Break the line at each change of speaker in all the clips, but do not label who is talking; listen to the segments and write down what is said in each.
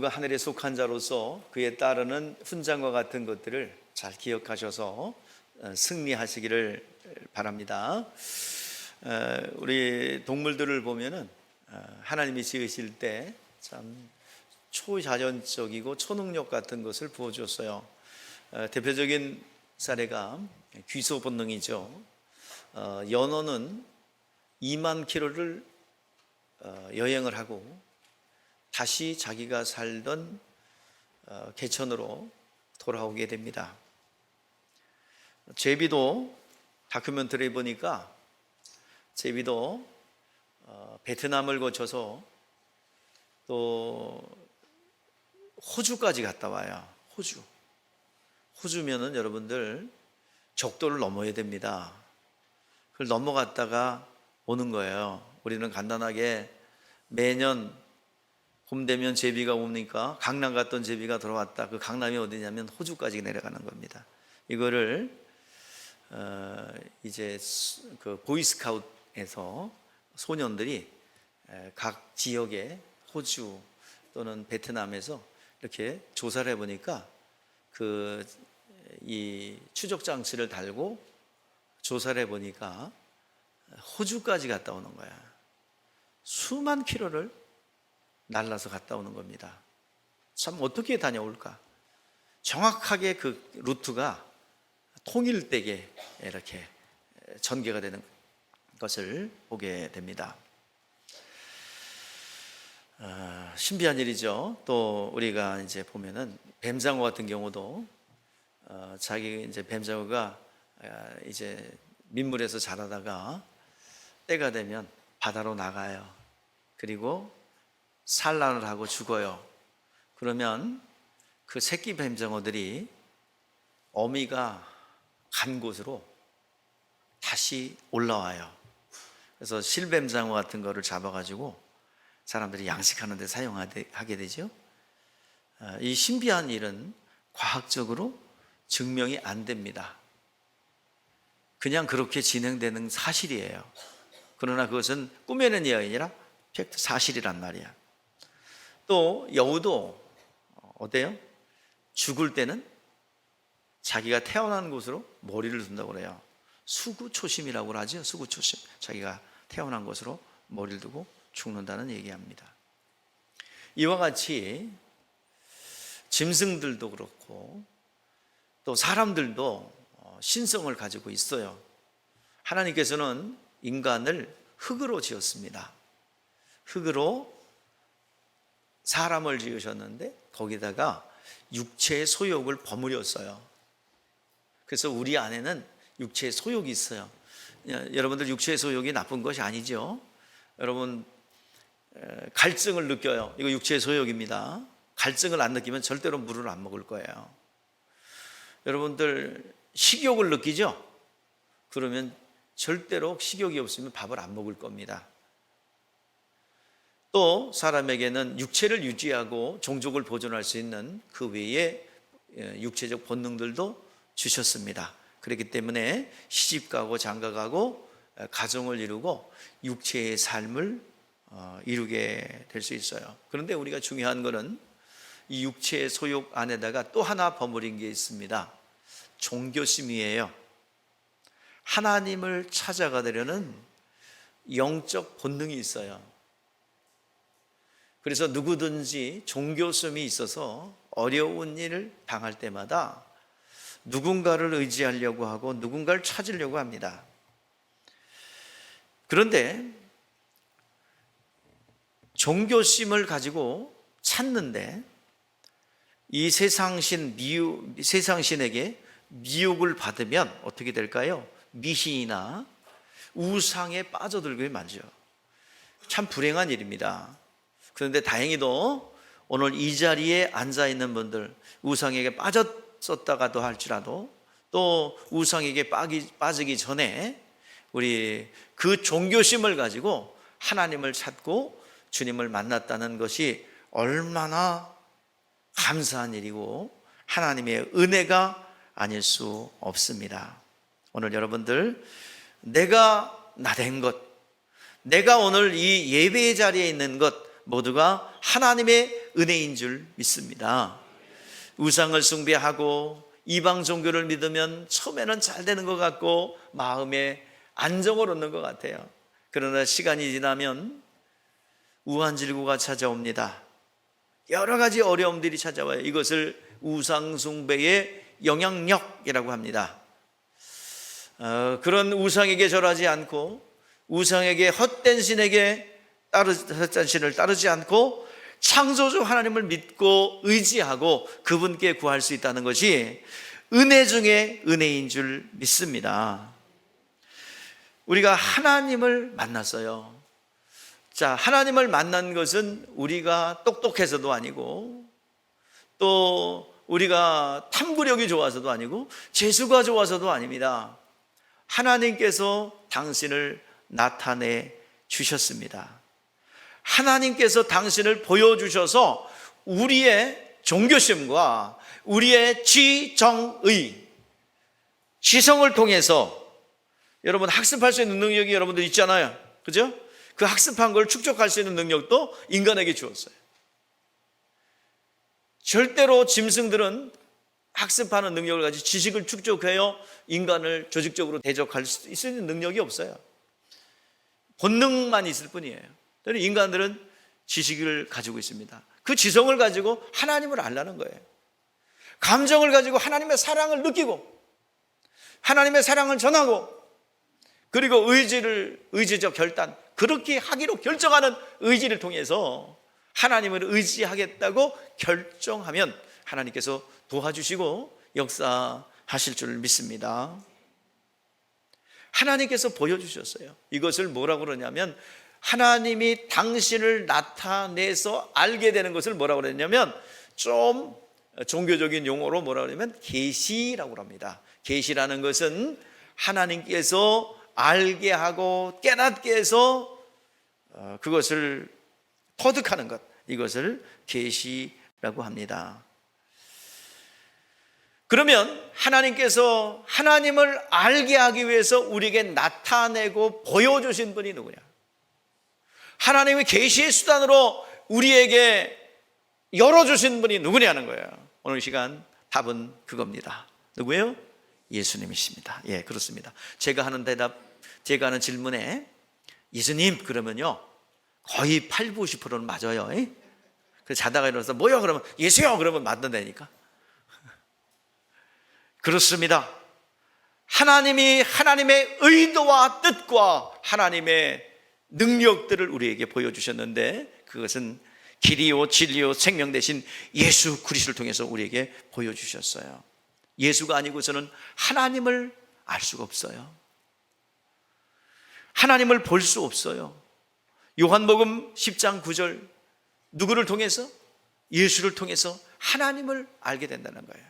여러분 하늘에 속한 자로서 그에 따르는 훈장과 같은 것들을 잘 기억하셔서 승리하시기를 바랍니다. 우리 동물들을 보면은 하나님이 지으실 때 참 초자연적이고 초능력 같은 것을 부어주었어요. 대표적인 사례가 귀소 본능이죠. 연어는 2만 킬로를 여행을 하고 다시 자기가 살던 개천으로 돌아오게 됩니다. 제비도 다큐멘터리 보니까 제비도 베트남을 거쳐서 또 호주까지 갔다 와요. 호주면은 여러분들 적도를 넘어야 됩니다. 그걸 넘어갔다가 오는 거예요. 우리는 간단하게 매년 봄 되면 제비가 옵니까? 강남 갔던 제비가 돌아왔다. 그 강남이 어디냐면 호주까지 내려가는 겁니다. 이거를 이제 그 보이스카웃에서 소년들이 각 지역에 호주 또는 베트남에서 이렇게 조사를 해보니까 이 추적 장치를 달고 조사를 해보니까 호주까지 갔다 오는 거야. 수만 킬로를 날라서 갔다 오는 겁니다. 참 어떻게 다녀올까? 정확하게 그 루트가 통일되게 이렇게 전개가 되는 것을 보게 됩니다. 신비한 일이죠. 또 우리가 이제 보면은 뱀장어 같은 경우도 자기 이제 뱀장어가 이제 민물에서 자라다가 때가 되면 바다로 나가요. 그리고 산란을 하고 죽어요. 그러면 그 새끼 뱀장어들이 어미가 간 곳으로 다시 올라와요. 그래서 실뱀장어 같은 거를 잡아가지고 사람들이 양식하는 데 사용하게 되죠. 이 신비한 일은 과학적으로 증명이 안 됩니다. 그냥 그렇게 진행되는 사실이에요. 그러나 그것은 꾸며낸 이야기가 아니라 팩트 사실이란 말이야. 또 여우도 어때요? 죽을 때는 자기가 태어난 곳으로 머리를 둔다고 그래요. 수구초심이라고 하죠. 수구초심. 자기가 태어난 곳으로 머리를 두고 죽는다는 얘기합니다. 이와 같이 짐승들도 그렇고 또 사람들도 신성을 가지고 있어요. 하나님께서는 인간을 흙으로 지었습니다. 흙으로 사람을 지으셨는데 거기다가 육체의 소욕을 버무렸어요. 그래서 우리 안에는 육체의 소욕이 있어요. 여러분들 육체의 소욕이 나쁜 것이 아니죠. 여러분 갈증을 느껴요. 이거 육체의 소욕입니다. 갈증을 안 느끼면 절대로 물을 안 먹을 거예요. 여러분들 식욕을 느끼죠? 그러면 절대로 식욕이 없으면 밥을 안 먹을 겁니다. 또 사람에게는 육체를 유지하고 종족을 보존할 수 있는 그 외에 육체적 본능들도 주셨습니다. 그렇기 때문에 시집가고 장가가고 가정을 이루고 육체의 삶을 이루게 될 수 있어요. 그런데 우리가 중요한 것은 이 육체의 소욕 안에다가 또 하나 버무린 게 있습니다. 종교심이에요. 하나님을 찾아가려는 영적 본능이 있어요. 그래서 누구든지 종교심이 있어서 어려운 일을 당할 때마다 누군가를 의지하려고 하고 누군가를 찾으려고 합니다. 그런데 종교심을 가지고 찾는데 이 세상신에게 미혹을 받으면 어떻게 될까요? 미신이나 우상에 빠져들게 만져. 참 불행한 일입니다. 그런데 다행히도 오늘 이 자리에 앉아있는 분들 우상에게 빠졌었다가도 할지라도 또 우상에게 빠지기 전에 우리 그 종교심을 가지고 하나님을 찾고 주님을 만났다는 것이 얼마나 감사한 일이고 하나님의 은혜가 아닐 수 없습니다. 오늘 여러분들 내가 나된 것, 내가 오늘 이 예배의 자리에 있는 것, 모두가 하나님의 은혜인 줄 믿습니다. 우상을 숭배하고 이방 종교를 믿으면 처음에는 잘 되는 것 같고 마음에 안정을 얻는 것 같아요. 그러나 시간이 지나면 우한질구가 찾아옵니다. 여러 가지 어려움들이 찾아와요. 이것을 우상 숭배의 영향력이라고 합니다. 그런 우상에게 절하지 않고 우상에게 헛된 신에게 헛된 신을 따르지 않고 창조주 하나님을 믿고 의지하고 그분께 구할 수 있다는 것이 은혜 중에 은혜인 줄 믿습니다. 우리가 하나님을 만났어요. 자, 하나님을 만난 것은 우리가 똑똑해서도 아니고 또 우리가 탐구력이 좋아서도 아니고 재수가 좋아서도 아닙니다. 하나님께서 당신을 나타내 주셨습니다. 하나님께서 당신을 보여주셔서 우리의 종교심과 우리의 지정의, 지성을 통해서 여러분 학습할 수 있는 능력이 여러분들 있잖아요. 그죠? 그 학습한 걸 축적할 수 있는 능력도 인간에게 주었어요. 절대로 짐승들은 학습하는 능력을 가지고 지식을 축적해요 인간을 조직적으로 대적할 수 있는 능력이 없어요. 본능만 있을 뿐이에요. 그런데 인간들은 지식을 가지고 있습니다. 그 지성을 가지고 하나님을 알라는 거예요. 감정을 가지고 하나님의 사랑을 느끼고 하나님의 사랑을 전하고 그리고 의지적 결단, 그렇게 하기로 결정하는 의지를 통해서 하나님을 의지하겠다고 결정하면 하나님께서 도와주시고 역사하실 줄 믿습니다. 하나님께서 보여주셨어요. 이것을 뭐라고 그러냐면 하나님이 당신을 나타내서 알게 되는 것을 뭐라고 그러냐면 좀 종교적인 용어로 뭐라고 그러냐면 계시라고 합니다. 계시라는 것은 하나님께서 알게 하고 깨닫게 해서 그것을 터득하는 것, 이것을 계시라고 합니다. 그러면 하나님께서 하나님을 알게 하기 위해서 우리에게 나타내고 보여주신 분이 누구냐? 하나님의 계시의 수단으로 우리에게 열어주신 분이 누구냐는 거예요. 오늘 시간 답은 그겁니다. 누구예요? 예수님이십니다. 예, 그렇습니다. 제가 하는 질문에 예수님 그러면요 거의 8, 90%는 맞아요. 그래서 자다가 일어나서 뭐요? 그러면 예수요! 그러면 맞는다니까. 그렇습니다. 하나님이 하나님의 의도와 뜻과 하나님의 능력들을 우리에게 보여주셨는데 그것은 길이요 진리요 생명 되신 예수 그리스도를 통해서 우리에게 보여주셨어요. 예수가 아니고서는 하나님을 알 수가 없어요. 하나님을 볼 수 없어요. 요한복음 10장 9절 누구를 통해서? 예수를 통해서 하나님을 알게 된다는 거예요.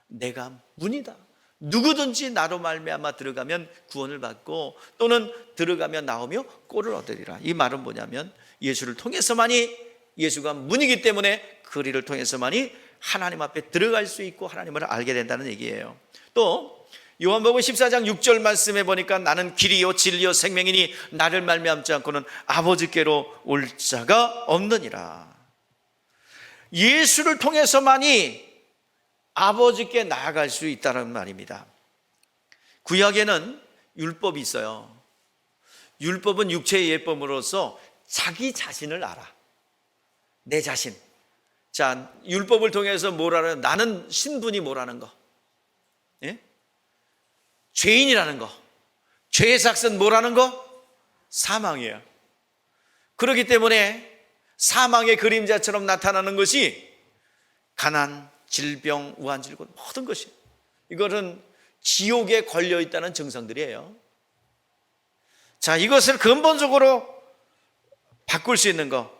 내가 문이다. 누구든지 나로 말미암아 들어가면 구원을 받고 또는 들어가면 나오며 꼴을 얻으리라. 이 말은 뭐냐면 예수를 통해서만이, 예수가 문이기 때문에 그리를 통해서만이 하나님 앞에 들어갈 수 있고 하나님을 알게 된다는 얘기예요. 또 요한복음 14장 6절 말씀에 보니까 나는 길이요 진리요 생명이니 나를 말미암지 않고는 아버지께로 올 자가 없느니라. 예수를 통해서만이 아버지께 나아갈 수 있다는 말입니다. 구약에는 율법이 있어요. 율법은 육체의 예법으로서 자기 자신을 알아. 내 자신. 자, 율법을 통해서 뭐라는, 나는 신분이 뭐라는 거. 예? 죄인이라는 거. 죄의 삭은 뭐라는 거? 사망이에요. 그렇기 때문에 사망의 그림자처럼 나타나는 것이 가난, 질병, 우한질고 모든 것이, 이거는 지옥에 걸려있다는 증상들이에요. 자, 이것을 근본적으로 바꿀 수 있는 거,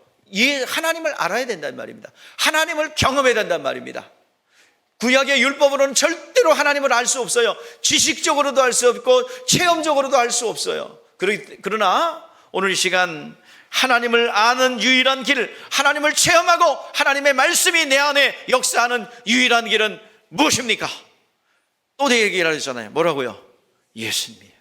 하나님을 알아야 된다는 말입니다. 하나님을 경험해야 된다는 말입니다. 구약의 율법으로는 절대로 하나님을 알 수 없어요. 지식적으로도 알 수 없고 체험적으로도 알 수 없어요. 그러나 오늘 이 시간 하나님을 아는 유일한 길, 하나님을 체험하고 하나님의 말씀이 내 안에 역사하는 유일한 길은 무엇입니까? 또 내 얘기를 하잖아요. 뭐라고요? 예수님이에요.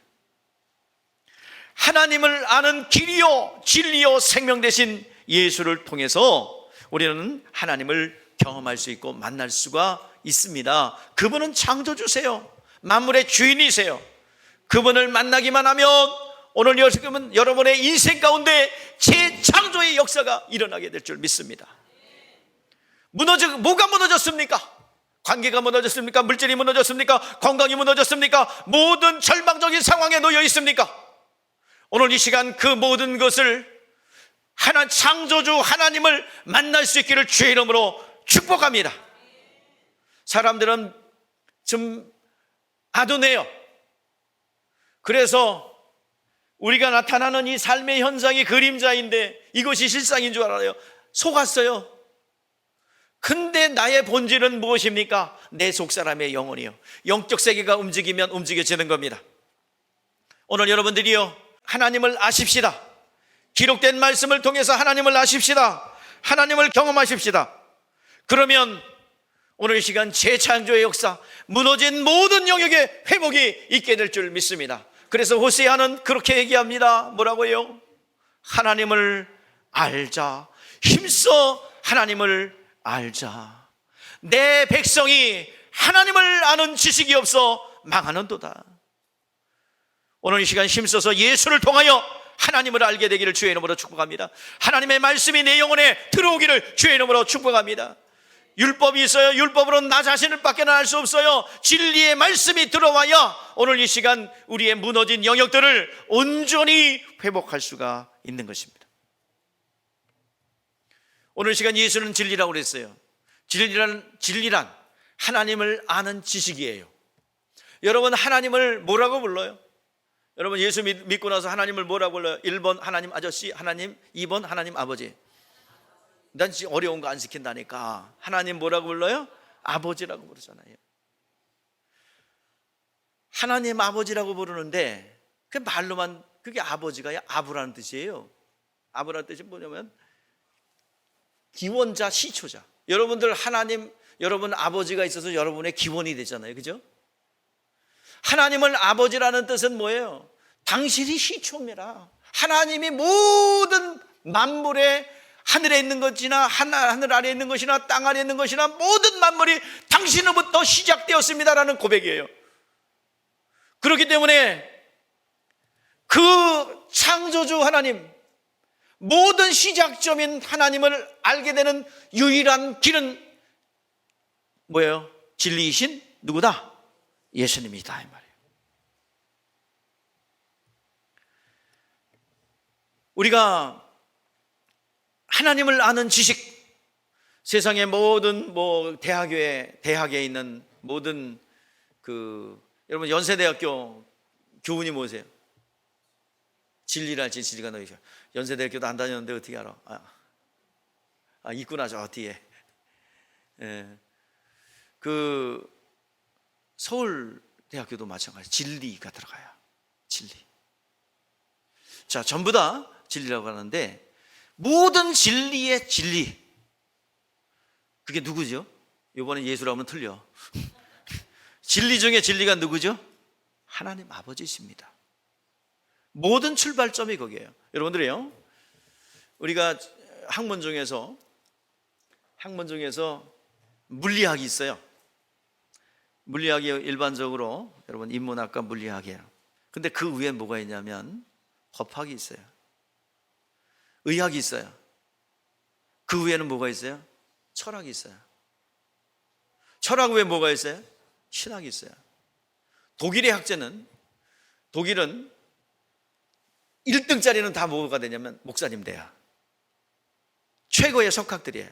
하나님을 아는 길이요 진리요 생명 되신 예수를 통해서 우리는 하나님을 경험할 수 있고 만날 수가 있습니다. 그분은 창조주세요. 만물의 주인이세요. 그분을 만나기만 하면 오늘 여러분의 인생 가운데 재창조의 역사가 일어나게 될 줄 믿습니다. 뭐가 무너졌습니까? 관계가 무너졌습니까? 물질이 무너졌습니까? 건강이 무너졌습니까? 모든 절망적인 상황에 놓여 있습니까? 오늘 이 시간 그 모든 것을 창조주 하나님을 만날 수 있기를 주의 이름으로 축복합니다. 사람들은 좀 아둔해요. 그래서 우리가 나타나는 이 삶의 현상이 그림자인데 이것이 실상인 줄 알아요. 속았어요. 근데 나의 본질은 무엇입니까? 내 속사람의 영혼이요. 영적 세계가 움직이면 움직여지는 겁니다. 오늘 여러분들이요, 하나님을 아십시다. 기록된 말씀을 통해서 하나님을 아십시다. 하나님을 경험하십시다. 그러면 오늘 이 시간 재창조의 역사, 무너진 모든 영역의 회복이 있게 될 줄 믿습니다. 그래서 호세아는 그렇게 얘기합니다. 뭐라고요? 하나님을 알자. 힘써 하나님을 알자. 내 백성이 하나님을 아는 지식이 없어 망하는도다. 오늘 이 시간 힘써서 예수를 통하여 하나님을 알게 되기를 주의 이름으로 축복합니다. 하나님의 말씀이 내 영혼에 들어오기를 주의 이름으로 축복합니다. 율법이 있어요. 율법으로는 나 자신을 밖에는 알 수 없어요. 진리의 말씀이 들어와야 오늘 이 시간 우리의 무너진 영역들을 온전히 회복할 수가 있는 것입니다. 오늘 이 시간 예수는 진리라고 그랬어요. 진리란 하나님을 아는 지식이에요. 여러분, 하나님을 뭐라고 불러요? 여러분, 예수 믿고 나서 하나님을 뭐라고 불러요? 1번 하나님 아저씨, 하나님, 2번 하나님 아버지. 난 지금 어려운 거 안 시킨다니까. 하나님 뭐라고 불러요? 아버지라고 부르잖아요. 하나님 아버지라고 부르는데 그 말로만, 그게 아버지가 아부라는 뜻이에요. 아부라는 뜻이 뭐냐면 기원자, 시초자. 여러분들 하나님, 여러분 아버지가 있어서 여러분의 기원이 되잖아요. 그죠? 하나님을 아버지라는 뜻은 뭐예요? 당신이 시초입니다. 하나님이 모든 만물의 하늘에 있는 것이나 하늘 아래에 있는 것이나 땅 아래에 있는 것이나 모든 만물이 당신으로부터 시작되었습니다라는 고백이에요. 그렇기 때문에 그 창조주 하나님, 모든 시작점인 하나님을 알게 되는 유일한 길은 뭐예요? 진리이신 누구다? 예수님이다, 이 말이에요. 우리가 하나님을 아는 지식, 세상의 모든 대학에 있는 모든 여러분 연세대학교 교훈이 뭐세요? 진리를 알지 진리가 너희. 연세대학교도 안 다녔는데 어떻게 알아? 있구나 저 뒤에. 서울대학교도 마찬가지. 진리가 들어가요. 진리. 자, 전부 다 진리라고 하는데 모든 진리의 진리, 그게 누구죠? 이번에 예수라고 하면 틀려. 진리 중에 진리가 누구죠? 하나님 아버지십니다. 모든 출발점이 거기에요. 여러분들이요, 우리가 학문 중에서 물리학이 있어요. 물리학이 일반적으로 여러분 인문학과 물리학이에요. 근데 그 위에 뭐가 있냐면 법학이 있어요. 의학이 있어요. 그 위에는 뭐가 있어요? 철학이 있어요. 철학 위에 뭐가 있어요? 신학이 있어요. 독일의 학자는, 독일은 1등짜리는 다 뭐가 되냐면 목사님 돼요. 최고의 석학들이에요.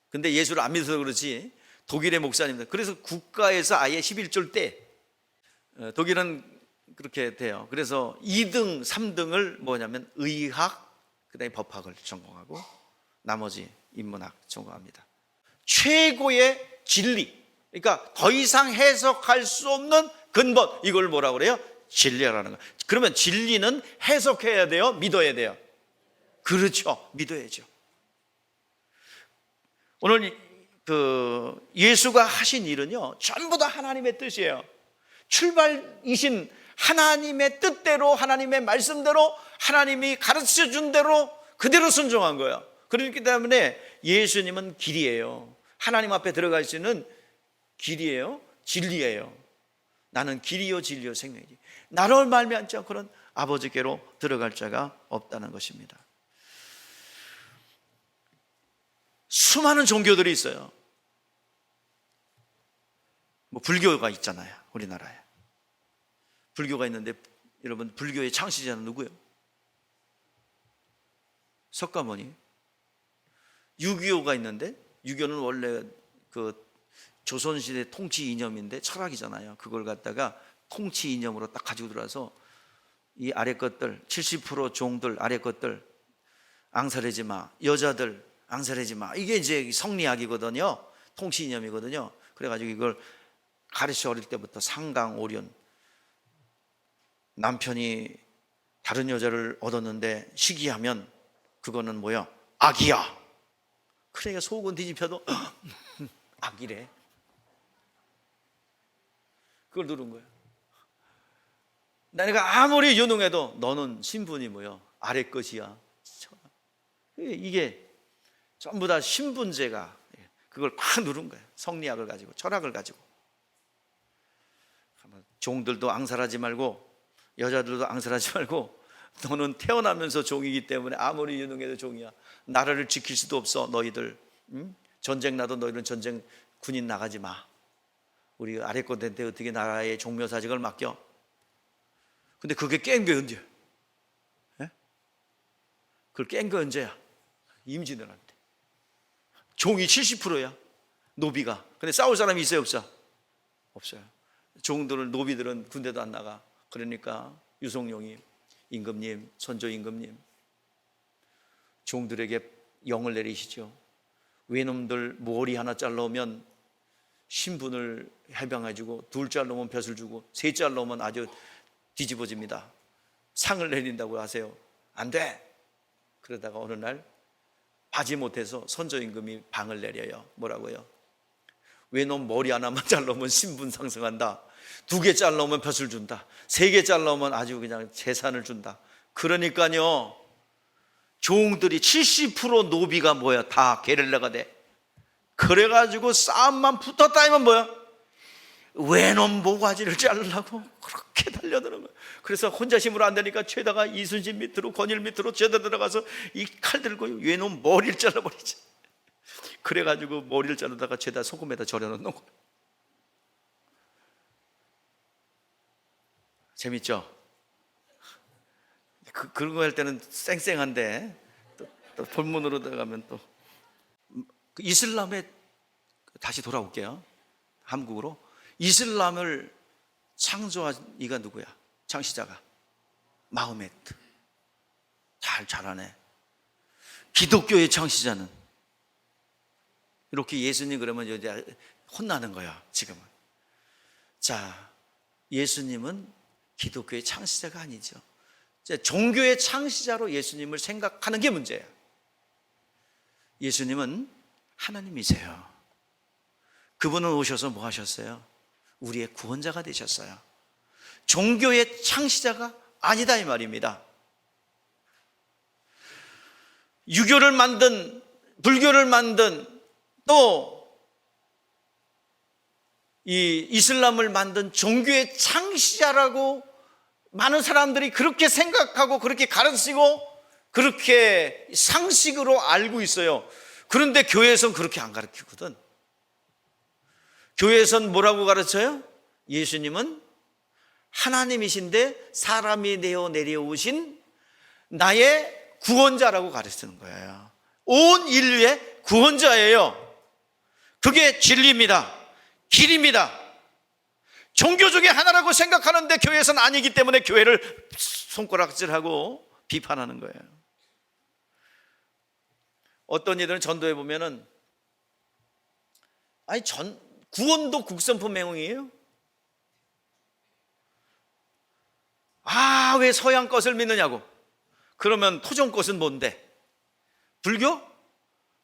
근데 예수를 안 믿어서 그렇지 독일의 목사님들, 그래서 국가에서 아예 11조 때 독일은 그렇게 돼요. 그래서 2등, 3등을 뭐냐면 의학, 그 다음에 법학을 전공하고 나머지 인문학 전공합니다. 최고의 진리, 그러니까 더 이상 해석할 수 없는 근본, 이걸 뭐라고 그래요? 진리라는 거. 그러면 진리는 해석해야 돼요? 믿어야 돼요? 그렇죠, 믿어야죠. 오늘 예수가 하신 일은요 전부 다 하나님의 뜻이에요. 출발이신 하나님의 뜻대로, 하나님의 말씀대로, 하나님이 가르쳐준 대로 그대로 순종한 거예요. 그렇기 때문에 예수님은 길이에요. 하나님 앞에 들어갈 수 있는 길이에요. 진리예요. 나는 길이요 진리요 생명이지. 나를 말미암지 않고는 아버지께로 들어갈 자가 없다는 것입니다. 수많은 종교들이 있어요. 뭐 불교가 있잖아요. 우리나라에 불교가 있는데 여러분, 불교의 창시자는 누구예요? 석가모니. 유교가 있는데, 유교는 원래 그 조선시대 통치 이념인데 철학이잖아요. 그걸 갖다가 통치 이념으로 딱 가지고 들어와서 이 아래 것들 70% 종들 아래 것들 앙살하지 마, 여자들 앙살하지 마, 이게 이제 성리학이거든요. 통치 이념이거든요. 그래가지고 이걸 가르쳐 어릴 때부터 상강오륜, 남편이 다른 여자를 얻었는데 시기하면 그거는 뭐야? 악이야. 그러니까 속은 뒤집혀도 악이래. 그걸 누른 거예요. 내가 아무리 유능해도 너는 신분이 뭐야? 아래 것이야. 이게 전부 다 신분제가 그걸 팍 누른 거예요. 성리학을 가지고, 철학을 가지고. 종들도 앙살하지 말고, 여자들도 앙살하지 말고, 너는 태어나면서 종이기 때문에 아무리 유능해도 종이야. 나라를 지킬 수도 없어. 너희들 전쟁 나도 너희는 전쟁 군인 나가지 마. 우리 아래 것한테 어떻게 나라의 종묘사직을 맡겨? 근데 그게 깬 게 언제야? 그걸 깬 게 언제야? 임진왜란때. 종이 70%야. 노비가. 근데 싸울 사람이 있어요, 없어? 없어요. 종들은, 노비들은 군대도 안 나가. 그러니까 유성룡이, 임금님, 선조 임금님, 종들에게 영을 내리시죠. 외놈들 머리 하나 잘라오면 신분을 해방해주고, 둘 잘라오면 벼슬 주고, 세 잘라오면 아주 뒤집어집니다. 상을 내린다고 하세요. 안 돼. 그러다가 어느 날 하지 못해서 선조 임금이 방을 내려요. 뭐라고요? 외놈 머리 하나만 잘라오면 신분 상승한다. 2개 잘라오면 벼슬 준다. 3개 잘라오면 아주 그냥 재산을 준다. 그러니까요, 종들이 70% 노비가 뭐야? 다 게릴라가 돼. 그래가지고 싸움만 붙었다 하면 뭐야? 외놈 모가지를 자르려고 그렇게 달려드는 거야. 그래서 혼자 힘으로 안 되니까 죄다가 이순신 밑으로, 권율 밑으로 죄다 들어가서 이 칼 들고 외놈 머리를 잘라버리지. 그래가지고 머리를 자르다가 죄다 소금에다 절여놓는 거야. 재밌죠? 그런 거 할 때는 쌩쌩한데 또 본문으로 들어가면 또 이슬람에 다시 돌아올게요. 한국으로. 이슬람을 창조한 이가 누구야? 창시자가 마호메트. 잘하네. 기독교의 창시자는 이렇게 예수님 그러면 이제 혼나는 거야, 지금은. 자, 예수님은 기독교의 창시자가 아니죠. 종교의 창시자로 예수님을 생각하는 게 문제예요. 예수님은 하나님이세요. 그분은 오셔서 뭐 하셨어요? 우리의 구원자가 되셨어요. 종교의 창시자가 아니다 이 말입니다. 유교를 만든, 불교를 만든, 또 이 이슬람을 만든 종교의 창시자라고 많은 사람들이 그렇게 생각하고 그렇게 가르치고 그렇게 상식으로 알고 있어요. 그런데 교회에서는 그렇게 안 가르치거든. 교회에서는 뭐라고 가르쳐요? 예수님은 하나님이신데 사람이 되어 내려오신 나의 구원자라고 가르치는 거예요. 온 인류의 구원자예요. 그게 진리입니다. 길입니다. 종교 중에 하나라고 생각하는데 교회에서는 아니기 때문에 교회를 손가락질하고 비판하는 거예요. 어떤 이들은 전도해 보면은 아니 구원도 국선품 맹흥이에요. 아, 왜 서양 것을 믿느냐고. 그러면 토종 것은 뭔데? 불교?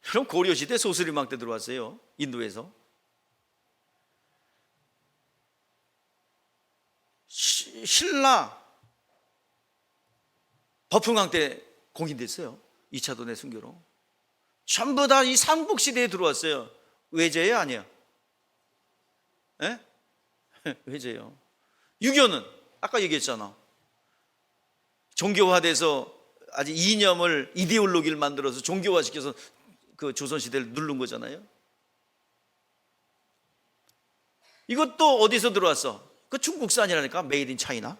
그럼 고려시대 소수리망 때 들어왔어요. 인도에서. 신라 버풍왕 때 공인됐어요. 2차 도내 순교로. 전부 다 이 삼국시대에 들어왔어요. 외제예요, 아니에요? 예? 외제요. 유교는 아까 얘기했잖아. 종교화돼서 아주 이념을, 이데올로기를 만들어서 종교화시켜서 그 조선시대를 누른 거잖아요. 이것도 어디서 들어왔어? 그 중국산이라니까. 메이드 인 차이나.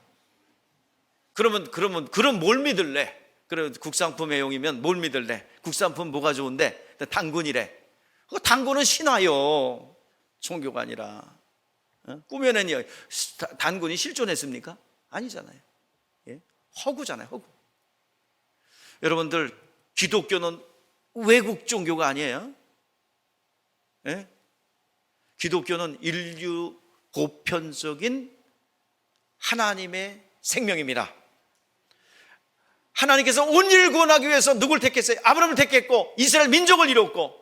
그럼 뭘 믿을래? 그럼 국산품 애용이면 뭘 믿을래? 국산품 뭐가 좋은데? 단군이래. 그 단군은 신화요, 종교가 아니라. 꾸며낸 단군이 실존했습니까? 아니잖아요. 예? 허구잖아요, 허구. 여러분들, 기독교는 외국 종교가 아니에요. 예? 기독교는 인류 보편적인 하나님의 생명입니다. 하나님께서 온 인류를 구원하기 위해서 누굴 택했어요? 아브라함을 택했고 이스라엘 민족을 이뤘고,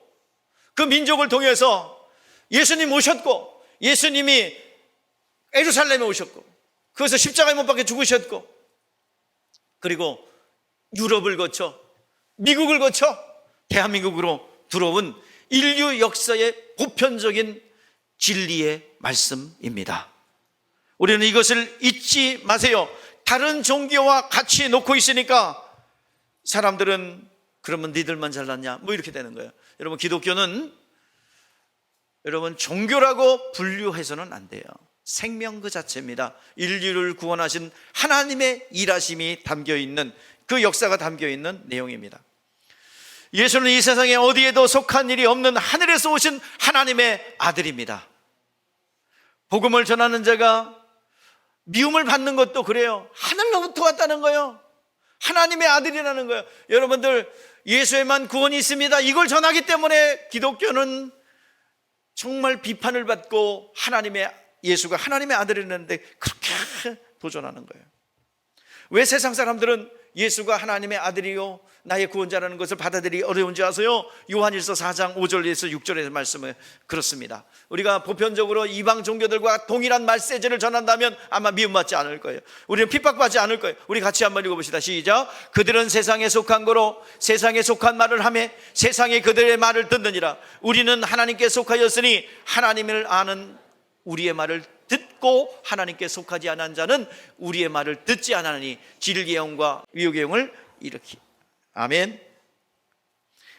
그 민족을 통해서 예수님 오셨고, 예수님이 예루살렘에 오셨고, 그래서 십자가에 못 박혀 죽으셨고, 그리고 유럽을 거쳐 미국을 거쳐 대한민국으로 들어온 인류 역사의 보편적인 진리의 말씀입니다. 우리는 이것을 잊지 마세요. 다른 종교와 같이 놓고 있으니까 사람들은 그러면 니들만 잘났냐 뭐 이렇게 되는 거예요. 여러분, 기독교는 여러분 종교라고 분류해서는 안 돼요. 생명 그 자체입니다. 인류를 구원하신 하나님의 일하심이 담겨있는, 그 역사가 담겨있는 내용입니다. 예수는 이 세상에 어디에도 속한 일이 없는 하늘에서 오신 하나님의 아들입니다. 복음을 전하는 자가 미움을 받는 것도 그래요. 하늘로부터 왔다는 거예요. 하나님의 아들이라는 거예요. 여러분들, 예수에만 구원이 있습니다, 이걸 전하기 때문에 기독교는 정말 비판을 받고, 예수가 하나님의 아들이라는데 그렇게 도전하는 거예요. 왜 세상 사람들은 예수가 하나님의 아들이요 나의 구원자라는 것을 받아들이기 어려운지 아세요? 요한일서 4장 5절에서 6절의 말씀을 그렇습니다. 우리가 보편적으로 이방 종교들과 동일한 메시지를 전한다면 아마 미움받지 않을 거예요. 우리는 핍박받지 않을 거예요. 우리 같이 한번 읽어봅시다. 시작. 그들은 세상에 속한 거로 세상에 속한 말을 하며 세상이 그들의 말을 듣느니라. 우리는 하나님께 속하였으니 하나님을 아는 우리의 말을 듣고 하나님께 속하지 않은 자는 우리의 말을 듣지 않으니 진리의 영과 유혹의 영을 일으키. 아멘.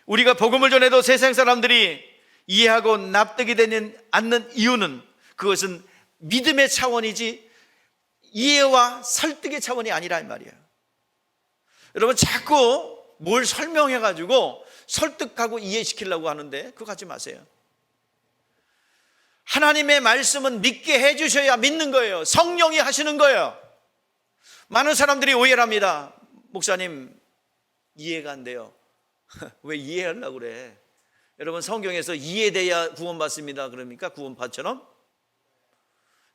우리가 복음을 전해도 세상 사람들이 이해하고 납득이 되지 않는 이유는, 그것은 믿음의 차원이지 이해와 설득의 차원이 아니라 이 말이에요. 여러분, 자꾸 뭘 설명해가지고 설득하고 이해시키려고 하는데 그거 하지 마세요. 하나님의 말씀은 믿게 해주셔야 믿는 거예요. 성령이 하시는 거예요. 많은 사람들이 오해를 합니다. 목사님, 이해가 안 돼요. 왜 이해하려고 그래? 여러분, 성경에서 이해돼야 구원받습니다 그럽니까? 구원파처럼?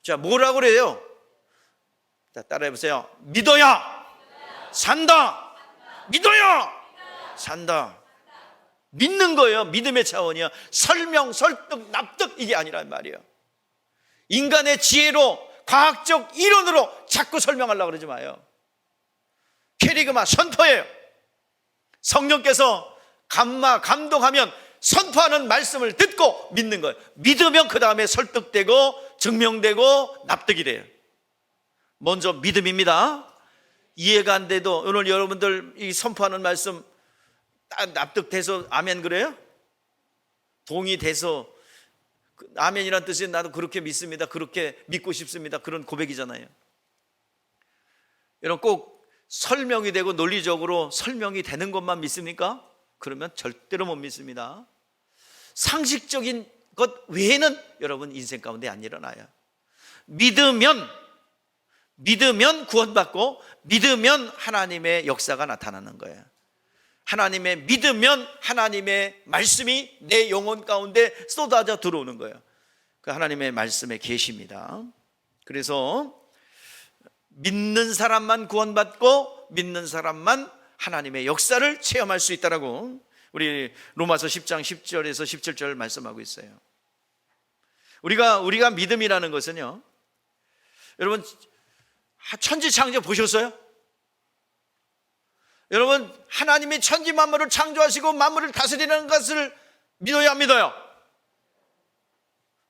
자, 뭐라고 그래요? 자, 따라해보세요. 믿어야 산다. 믿어야 산다. 믿는 거예요. 믿음의 차원이야. 설명, 설득, 납득, 이게 아니란 말이에요. 인간의 지혜로, 과학적 이론으로 자꾸 설명하려고 그러지 마요. 캐리그마, 선포예요. 성령께서 감동하면 선포하는 말씀을 듣고 믿는 거예요. 믿으면 그 다음에 설득되고 증명되고 납득이 돼요. 먼저 믿음입니다. 이해가 안 돼도 오늘 여러분들 이 선포하는 말씀 딱 납득돼서 아멘 그래요? 동의돼서 아멘이란 뜻이 나도 그렇게 믿습니다, 그렇게 믿고 싶습니다, 그런 고백이잖아요. 여러분, 꼭 설명이 되고 논리적으로 설명이 되는 것만 믿습니까? 그러면 절대로 못 믿습니다. 상식적인 것 외에는 여러분 인생 가운데 안 일어나요. 믿으면 구원받고, 믿으면 하나님의 역사가 나타나는 거예요. 하나님의 믿으면 하나님의 말씀이 내 영혼 가운데 쏟아져 들어오는 거예요. 그 하나님의 말씀의 계시입니다. 그래서 믿는 사람만 구원받고 믿는 사람만 하나님의 역사를 체험할 수 있다라고 우리 로마서 10장 10절에서 17절 말씀하고 있어요. 우리가 믿음이라는 것은요, 여러분 천지창조 보셨어요? 여러분, 하나님이 천지 만물을 창조하시고 만물을 다스리는 것을 믿어요, 안 믿어요?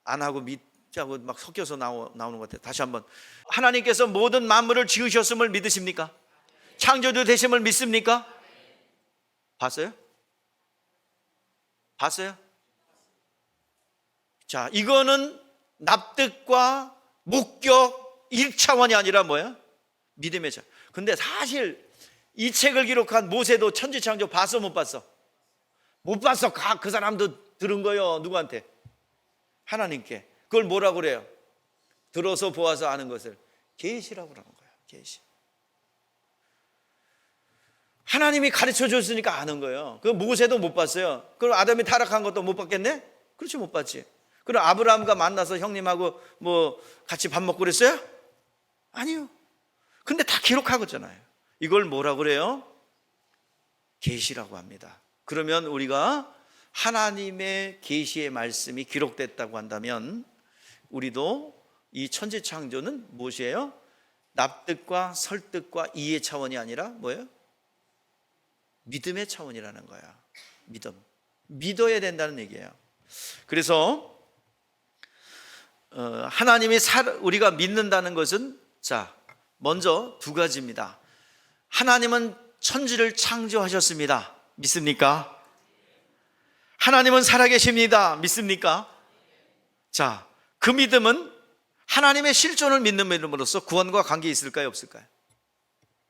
안 하고 믿자고 막 섞여서 나오는 것 같아요. 다시 한번. 하나님께서 모든 만물을 지으셨음을 믿으십니까? 창조주 되심을 믿습니까? 봤어요? 봤어요? 자, 이거는 납득과 목격 1차원이 아니라 뭐야? 믿음의 차. 근데 사실 이 책을 기록한 모세도 천지창조 봤어, 못 봤어? 못 봤어. 그 사람도 들은 거예요. 누구한테? 하나님께. 그걸 뭐라고 그래요? 들어서 보아서 아는 것을 계시라고 그러는 거예요. 계시. 하나님이 가르쳐 줬으니까 아는 거예요. 그 모세도 못 봤어요. 그럼 아담이 타락한 것도 못 봤겠네? 그렇지, 못 봤지. 그럼 아브라함과 만나서 형님하고 뭐 같이 밥 먹고 그랬어요? 아니요. 근데 다 기록하고 있잖아요. 이걸 뭐라고 그래요? 계시라고 합니다. 그러면 우리가 하나님의 계시의 말씀이 기록됐다고 한다면 우리도 이 천지창조는 무엇이에요? 납득과 설득과 이해 차원이 아니라 뭐예요? 믿음의 차원이라는 거야. 믿음. 믿어야 된다는 얘기예요. 그래서 하나님이 우리가 믿는다는 것은, 자, 먼저 두 가지입니다. 하나님은 천지를 창조하셨습니다. 믿습니까? 하나님은 살아계십니다. 믿습니까? 자, 그 믿음은 하나님의 실존을 믿는 믿음으로써 구원과 관계 있을까요, 없을까요?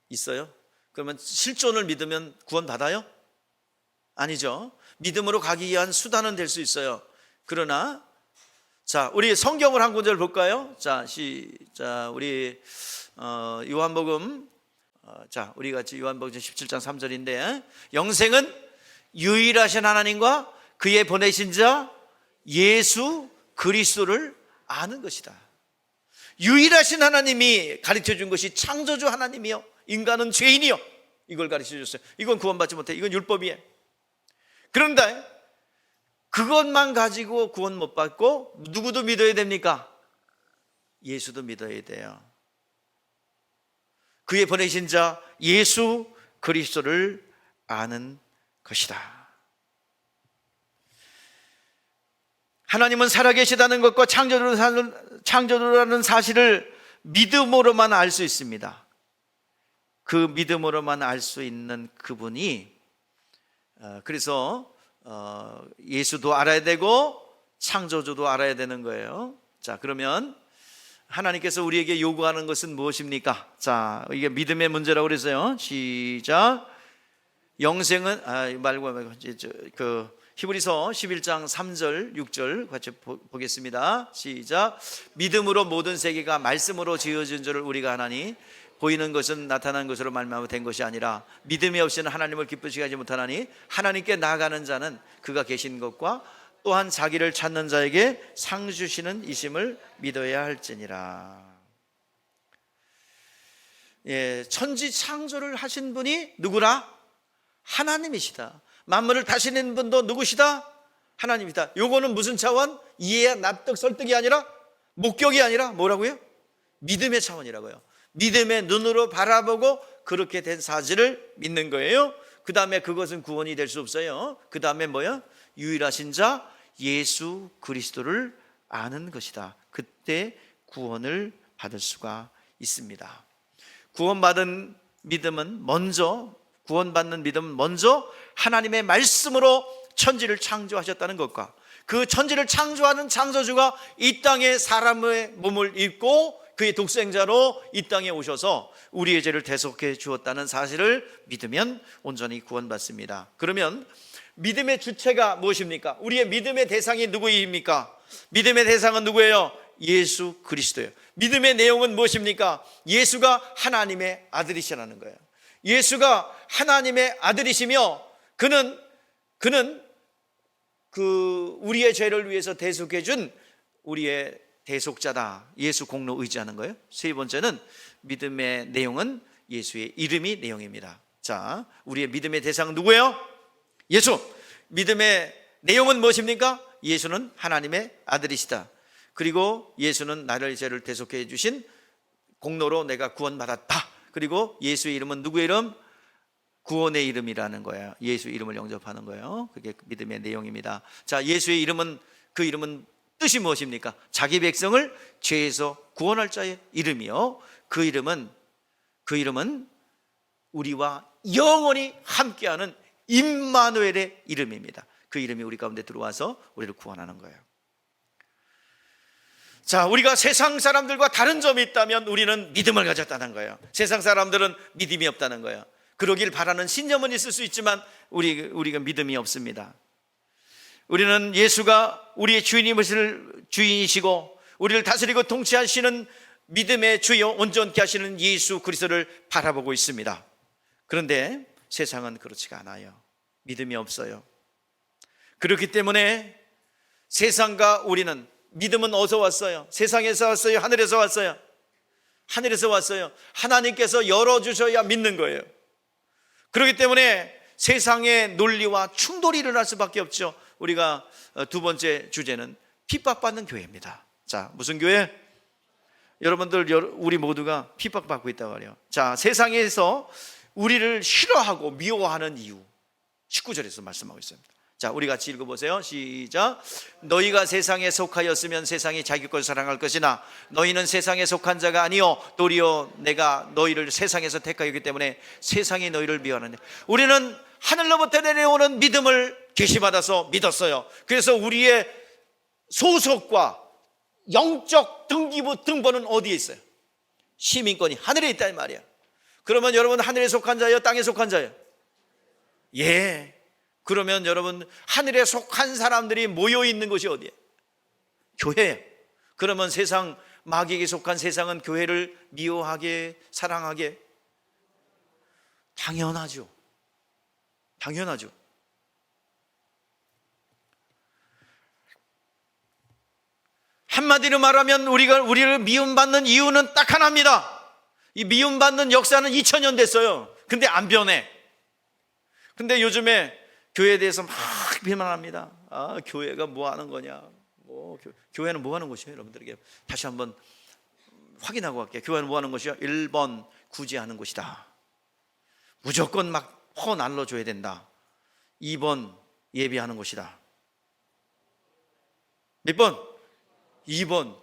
있어요? 그러면 실존을 믿으면 구원 받아요? 아니죠. 믿음으로 가기 위한 수단은 될 수 있어요. 그러나 자, 우리 성경을 한 구절 볼까요? 자, 우리 요한복음, 자, 우리 같이 요한복음 17장 3절인데, 영생은 유일하신 하나님과 그의 보내신 자 예수 그리스도를 아는 것이다. 유일하신 하나님이 가르쳐 준 것이 창조주 하나님이요, 인간은 죄인이요, 이걸 가르쳐 줬어요. 이건 구원받지 못해. 이건 율법이에요. 그런데 그것만 가지고 구원 못 받고 누구도 믿어야 됩니까? 예수도 믿어야 돼요. 그의 보내신 자 예수 그리스도를 아는 것이다. 하나님은 살아계시다는 것과 창조주라는 사실을 믿음으로만 알 수 있습니다. 그 믿음으로만 알 수 있는 그분이, 그래서 예수도 알아야 되고 창조주도 알아야 되는 거예요. 자, 그러면 하나님께서 우리에게 요구하는 것은 무엇입니까? 자, 이게 믿음의 문제라고 그랬어요. 시작. 영생은 히브리서 11장 3절 6절 같이 보겠습니다. 시작. 믿음으로 모든 세계가 말씀으로 지어진 줄을 우리가 아나니 보이는 것은 나타난 것으로 말미암아 된 것이 아니라 믿음이 없이는 하나님을 기쁘시게 하지 못하나니 하나님께 나아가는 자는 그가 계신 것과 또한 자기를 찾는 자에게 상 주시는 이심을 믿어야 할지니라. 예, 천지 창조를 하신 분이 누구라? 하나님이시다. 만물을 다스리는 분도 누구시다? 하나님이다. 요거는 무슨 차원? 이해야 납득 설득이 아니라, 목격이 아니라 뭐라고요? 믿음의 차원이라고요. 믿음의 눈으로 바라보고 그렇게 된 사실을 믿는 거예요. 그 다음에 그것은 구원이 될 수 없어요. 그 다음에 뭐야? 유일하신 자 예수 그리스도를 아는 것이다. 그때 구원을 받을 수가 있습니다. 구원받는 믿음은 먼저 하나님의 말씀으로 천지를 창조하셨다는 것과 그 천지를 창조하는 창조주가 이 땅에 사람의 몸을 입고 그의 독생자로 이 땅에 오셔서 우리의 죄를 대속해 주었다는 사실을 믿으면 온전히 구원받습니다. 그러면 믿음의 주체가 무엇입니까? 우리의 믿음의 대상이 누구입니까? 믿음의 대상은 누구예요? 예수 그리스도예요. 믿음의 내용은 무엇입니까? 예수가 하나님의 아들이시라는 거예요. 예수가 하나님의 아들이시며 그는 우리의 죄를 위해서 대속해 준 우리의 대속자다. 예수 공로 의지하는 거예요. 세 번째는 믿음의 내용은 예수의 이름이 내용입니다. 자, 우리의 믿음의 대상은 누구예요? 예수. 믿음의 내용은 무엇입니까? 예수는 하나님의 아들이시다. 그리고 예수는 나를 죄를 대속해 주신 공로로 내가 구원받았다. 그리고 예수의 이름은 누구의 이름? 구원의 이름이라는 거예요. 예수 이름을 영접하는 거예요. 그게 믿음의 내용입니다. 자, 예수의 이름은, 그 이름은 뜻이 무엇입니까? 자기 백성을 죄에서 구원할 자의 이름이요. 그 이름은 우리와 영원히 함께하는 임마누엘의 이름입니다. 그 이름이 우리 가운데 들어와서 우리를 구원하는 거예요. 자, 우리가 세상 사람들과 다른 점이 있다면 우리는 믿음을 가졌다는 거예요. 세상 사람들은 믿음이 없다는 거예요. 그러길 바라는 신념은 있을 수 있지만 우리가 믿음이 없습니다. 우리는 예수가 우리의 주인이시고 우리를 다스리고 통치하시는 믿음의 주여 온전케 하시는 예수 그리스도를 바라보고 있습니다. 그런데 세상은 그렇지가 않아요. 믿음이 없어요. 그렇기 때문에 세상과 우리는, 믿음은 어디서 왔어요? 세상에서 왔어요? 하늘에서 왔어요? 하늘에서 왔어요. 하나님께서 열어주셔야 믿는 거예요. 그렇기 때문에 세상의 논리와 충돌이 일어날 수밖에 없죠. 우리가 두 번째 주제는 핍박받는 교회입니다. 자, 무슨 교회? 여러분들, 우리 모두가 핍박받고 있다고 해요. 자, 세상에서 우리를 싫어하고 미워하는 이유 19절에서 말씀하고 있습니다. 자, 우리 같이 읽어보세요. 시작. 너희가 세상에 속하였으면 세상이 자기 것을 사랑할 것이나 너희는 세상에 속한 자가 아니요 도리어 내가 너희를 세상에서 택하였기 때문에 세상이 너희를 미워하느냐. 우리는 하늘로부터 내려오는 믿음을 계시받아서 믿었어요. 그래서 우리의 소속과 영적 등번은 어디에 있어요? 시민권이 하늘에 있다 이 말이야. 그러면 여러분 하늘에 속한 자예요? 땅에 속한 자예요? 예. 그러면 여러분 하늘에 속한 사람들이 모여 있는 곳이 어디예요? 교회예요. 그러면 세상, 마귀에게 속한 세상은 교회를 미워하게, 사랑하게? 당연하죠. 당연하죠. 한마디로 말하면 우리를 미움받는 이유는 딱 하나입니다. 이 미움받는 역사는 2000년 됐어요. 근데 안 변해. 근데 요즘에 교회에 대해서 막 비난합니다. 아, 교회가 뭐 하는 거냐? 교회는 뭐 하는 곳이에요? 여러분들에게 다시 한번 확인하고 갈게요. 교회는 뭐 하는 곳이요? 1번 구제하는 곳이다. 무조건 막 퍼날려줘야 된다. 2번 예배하는 곳이다. 몇 번? 2번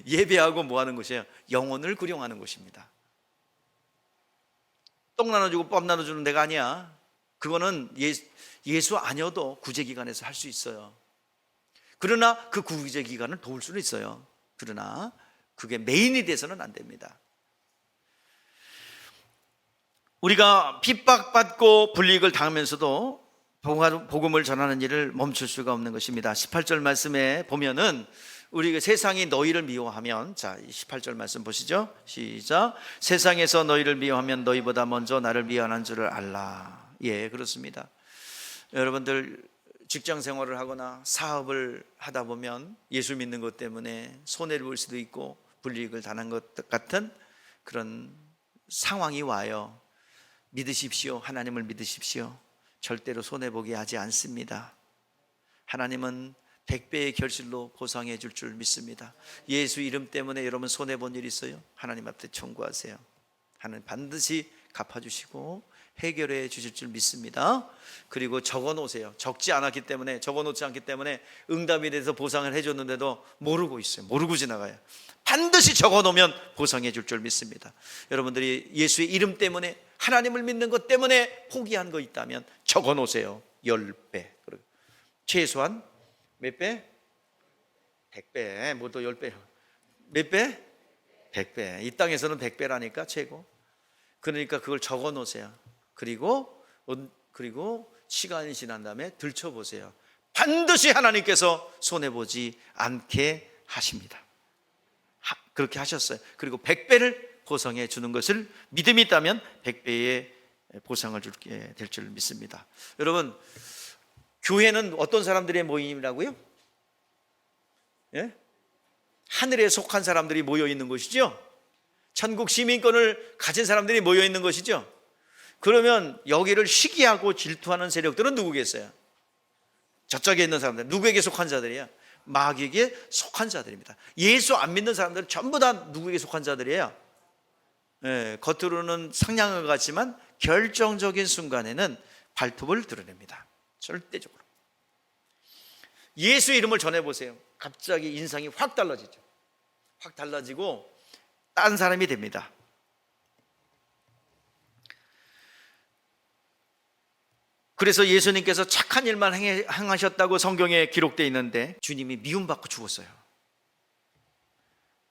예배하고 뭐 하는 곳이에요? 영혼을 구령하는 곳입니다. 똥 나눠주고 밥 나눠주는 데가 아니야. 그거는 예수 아니어도 구제기관에서 할 수 있어요. 그러나 그 구제기관을 도울 수는 있어요. 그러나 그게 메인이 돼서는 안 됩니다. 우리가 핍박받고 불이익을 당하면서도 복음을 전하는 일을 멈출 수가 없는 것입니다. 18절 말씀에 보면은 우리 세상이 너희를 미워하면, 자 18절 말씀 보시죠. 시작. 세상에서 너희를 미워하면 너희보다 먼저 나를 미워하는 줄을 알라. 예, 그렇습니다. 여러분들 직장 생활을 하거나 사업을 하다 보면 예수 믿는 것 때문에 손해를 볼 수도 있고 불이익을 당한 것 같은 그런 상황이 와요. 믿으십시오. 하나님을 믿으십시오. 절대로 손해보게 하지 않습니다. 하나님은 100배의 결실로 보상해 줄 줄 믿습니다. 예수 이름 때문에 여러분 손해본 일 있어요? 하나님 앞에 청구하세요. 하나님 반드시 갚아주시고 해결해 주실 줄 믿습니다. 그리고 적어놓으세요. 적지 않았기 때문에, 적어놓지 않기 때문에 응답에 대해서 보상을 해줬는데도 모르고 있어요. 모르고 지나가요. 반드시 적어놓으면 보상해 줄 줄 믿습니다. 여러분들이 예수의 이름 때문에, 하나님을 믿는 것 때문에 포기한 거 있다면 적어놓으세요. 10배, 최소한 몇 배? 100배, 뭐 또 10배. 몇 배? 100배. 이 땅에서는 100배라니까 최고. 그러니까 그걸 적어 놓으세요. 그리고 시간이 지난 다음에 들춰보세요. 반드시 하나님께서 손해보지 않게 하십니다. 그렇게 하셨어요. 그리고 100배를 보상해 주는 것을 믿음이 있다면 100배의 보상을 주게 될 줄 믿습니다. 여러분, 교회는 어떤 사람들의 모임이라고요? 예? 하늘에 속한 사람들이 모여 있는 곳이죠. 천국 시민권을 가진 사람들이 모여 있는 것이죠. 그러면 여기를 시기하고 질투하는 세력들은 누구겠어요? 저쪽에 있는 사람들. 누구에게 속한 자들이에요? 마귀에게 속한 자들입니다. 예수 안 믿는 사람들은 전부 다 누구에게 속한 자들이에요? 예, 겉으로는 상냥한 것 같지만 결정적인 순간에는 발톱을 드러냅니다. 절대적으로. 예수 이름을 전해보세요. 갑자기 인상이 확 달라지죠. 확 달라지고 딴 사람이 됩니다. 그래서 예수님께서 착한 일만 행하셨다고 성경에 기록되어 있는데 주님이 미움받고 죽었어요.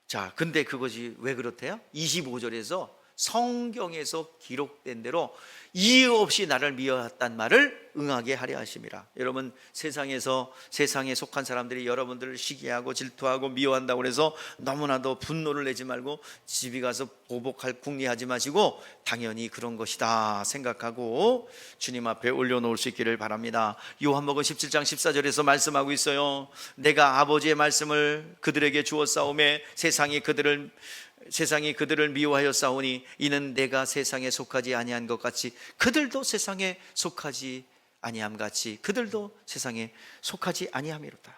자, 근데 그것이 왜 그렇대요? 25절에서 성경에서 기록된 대로 이유 없이 나를 미워했단 말을 응하게 하려 하심이라. 여러분, 세상에 속한 사람들이 여러분들을 시기하고 질투하고 미워한다고 해서 너무나도 분노를 내지 말고 집에 가서 보복할 궁리하지 마시고 당연히 그런 것이다 생각하고 주님 앞에 올려놓을 수 있기를 바랍니다. 요한복음 17장 14절에서 말씀하고 있어요. 내가 아버지의 말씀을 그들에게 주었사오매 세상이 그들을 미워하여 싸우니 이는 내가 세상에 속하지 아니한 것 같이 그들도 세상에 속하지 아니함 같이 그들도 세상에 속하지 아니함이로다.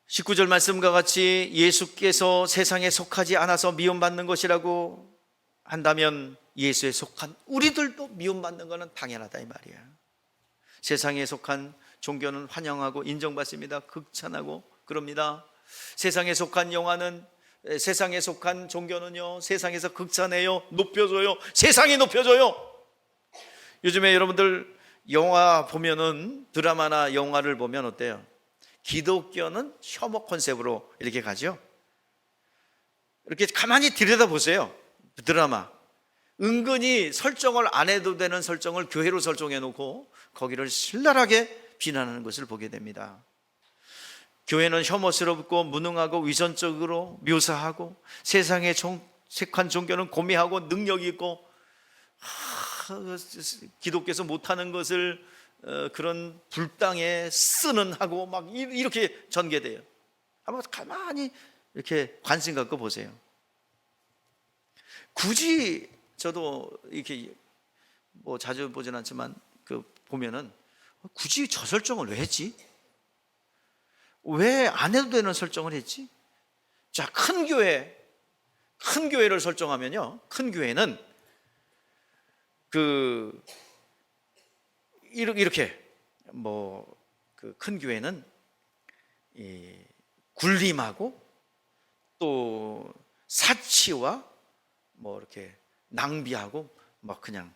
19절 말씀과 같이 예수께서 세상에 속하지 않아서 미움받는 것이라고 한다면 예수에 속한 우리들도 미움받는 것은 당연하다 이 말이야. 세상에 속한 종교는 환영하고 인정받습니다. 극찬하고 그럽니다. 세상에 속한 종교는요 세상에서 극찬해요, 높여줘요. 세상이 높여줘요. 요즘에 여러분들 영화 보면은, 드라마나 영화를 보면 어때요? 기독교는 혐오 컨셉으로 이렇게 가죠. 이렇게 가만히 들여다보세요. 드라마 은근히 설정을 안 해도 되는 설정을 교회로 설정해 놓고 거기를 신랄하게 비난하는 것을 보게 됩니다. 교회는 혐오스럽고 무능하고 위선적으로 묘사하고 세상에 속한 종교는 고매하고 능력이 있고 기독교에서 못하는 것을 그런 불당에 쓰는 하고 막 이렇게 전개돼요. 한번 가만히 이렇게 관심 갖고 보세요. 굳이 저도 이렇게 뭐 자주 보진 않지만 보면은 굳이 저 설정을 왜 했지? 왜 안 해도 되는 설정을 했지? 자, 큰 교회를 설정하면요, 큰 교회는 이렇게 큰 교회는 굴림하고 또 사치와 이렇게 낭비하고 그냥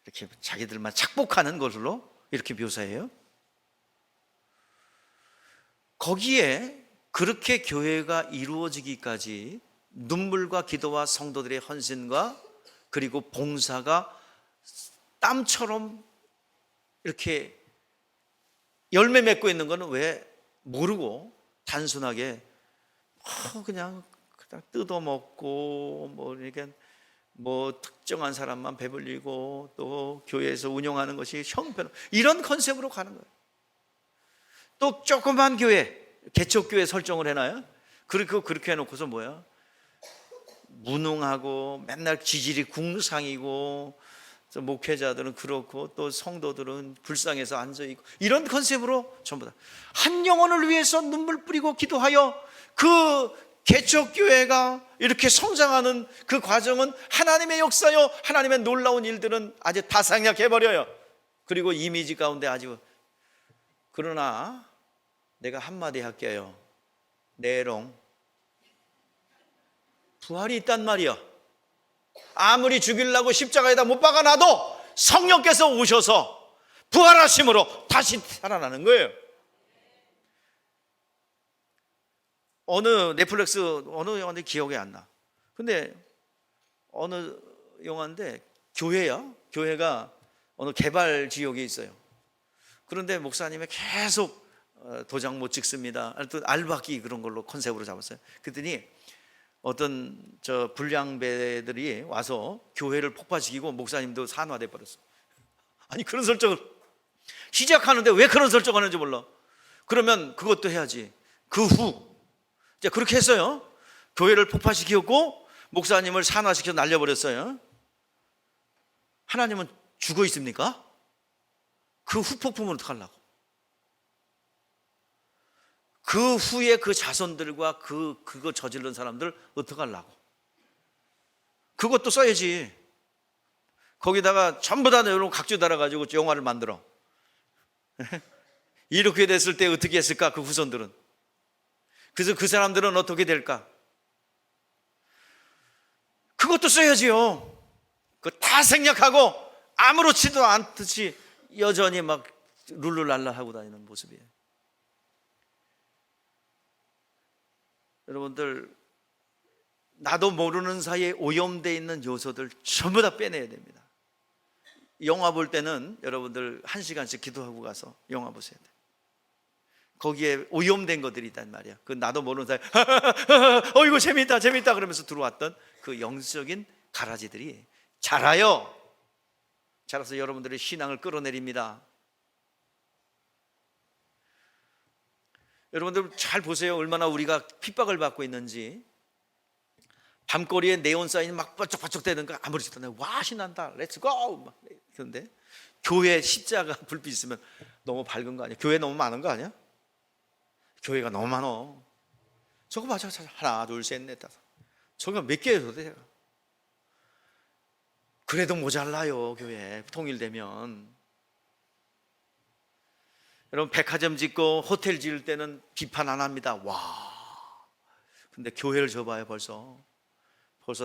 이렇게 자기들만 착복하는 것으로 이렇게 묘사해요. 거기에 그렇게 교회가 이루어지기까지 눈물과 기도와 성도들의 헌신과 그리고 봉사가 땀처럼 이렇게 열매 맺고 있는 것은 왜 모르고 단순하게 그냥 뜯어먹고 이렇게 특정한 사람만 배불리고 또 교회에서 운영하는 것이 형편, 이런 컨셉으로 가는 거예요. 또 조그만 교회, 개척교회 설정을 해놔요. 그렇게 해놓고서 뭐야? 무능하고 맨날 지질이 궁상이고 목회자들은 그렇고 또 성도들은 불쌍해서 앉아있고, 이런 컨셉으로 전부 다 한 영혼을 위해서 눈물 뿌리고 기도하여 그 개척교회가 이렇게 성장하는 그 과정은 하나님의 역사요, 하나님의 놀라운 일들은 아주 다 생략해버려요. 그리고 이미지 가운데 아주, 그러나 내가 한마디 할게요. 내롱 부활이 있단 말이야. 아무리 죽이려고 십자가에다 못 박아놔도 성령께서 오셔서 부활하심으로 다시 살아나는 거예요. 넷플릭스 어느 영화인데 기억이 안 나. 근데 어느 영화인데 교회가 어느 개발 지역에 있어요. 그런데 목사님이 계속 도장 못 찍습니다. 또 알박기 그런 걸로 컨셉으로 잡았어요. 그랬더니 어떤 불량배들이 와서 교회를 폭파시키고 목사님도 산화돼 버렸어. 아니, 그런 설정을 시작하는데 왜 그런 설정을 하는지 몰라. 그러면 그것도 해야지. 그 후 이제 그렇게 했어요. 교회를 폭파시켰고 목사님을 산화시켜 날려버렸어요. 하나님은 죽어 있습니까? 그 후폭풍을 어떡하려고? 그 후에 그 자손들과 그거 저지른 사람들 어떡하려고? 그것도 써야지. 거기다가 전부 다 여러분 각주 달아가지고 영화를 만들어. 이렇게 됐을 때 어떻게 했을까? 그 후손들은. 그래서 그 사람들은 어떻게 될까? 그것도 써야지요. 그거 다 생략하고 아무렇지도 않듯이 여전히 막 룰루랄라 하고 다니는 모습이에요. 여러분들, 나도 모르는 사이에 오염되어 있는 요소들 전부 다 빼내야 됩니다. 영화 볼 때는 여러분들 1시간씩 기도하고 가서 영화 보셔야 돼요. 거기에 오염된 것들이 있단 말이야. 그 나도 모르는 사이에 이거 재밌다 재밌다 그러면서 들어왔던 그 영적인 가라지들이 자라요. 자라서 여러분들의 신앙을 끌어내립니다. 여러분들 잘 보세요. 얼마나 우리가 핍박을 받고 있는지. 밤거리에 네온 사인이 막 번쩍번쩍 되는 거 아무렇지도 않아요. 와, 신난다, 렛츠고. 그런데 교회 십자가 불빛 있으면 너무 밝은 거 아니야? 교회 너무 많은 거 아니야? 교회가 너무 많어. 저거 맞아. 하나 둘 셋 넷 다섯. 저거 몇 개예요 도대체? 그래도 모자라요. 교회 통일되면. 여러분, 백화점 짓고 호텔 지을 때는 비판 안 합니다. 와, 근데 교회를 줘봐요. 벌써